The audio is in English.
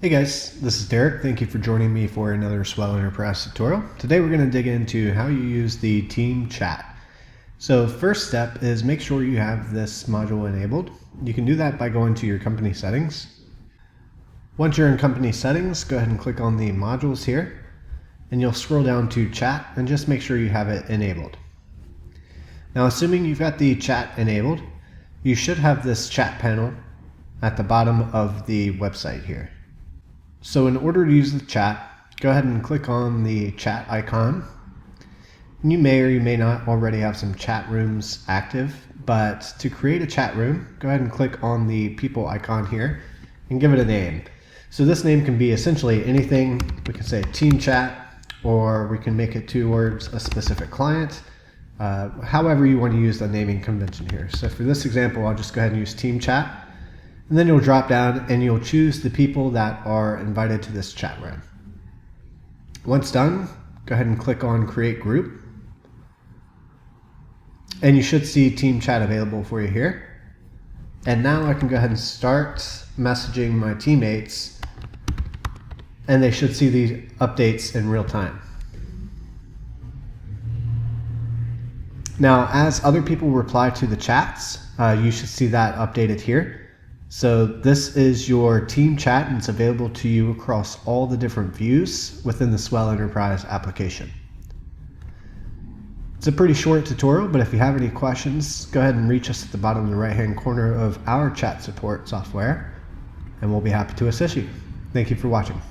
Hey guys, this is Derek. Thank you for joining me for another SWELLEnterprise tutorial. Today we're going to dig into how you use the team chat. So first step is make sure you have this module enabled. You can do that by going to your company settings. Once you're in company settings, go ahead and click on the modules here and you'll scroll down to chat and just make sure you have it enabled. Now assuming you've got the chat enabled, you should have this chat panel at the bottom of the website here. So in order to use the chat, go ahead and click on the chat icon. You may or you may not already have some chat rooms active, but to create a chat room, go ahead and click on the people icon here and give it a name. So this name can be essentially anything. We can say team chat, or we can make it towards a specific client. However you want to use the naming convention here. So for this example, I'll just go ahead and use team chat. And then you'll drop down and you'll choose the people that are invited to this chat room. Once done, go ahead and click on Create Group. And you should see Team Chat available for you here. And now I can go ahead and start messaging my teammates, and they should see the updates in real time. Now, as other people reply to the chats, you should see that updated here. So this is your team chat, and it's available to you across all the different views within the SWELLEnterprise application. It's a pretty short tutorial, but if you have any questions, go ahead and reach us at the bottom of the right-hand corner of our chat support software, and we'll be happy to assist you. Thank you for watching.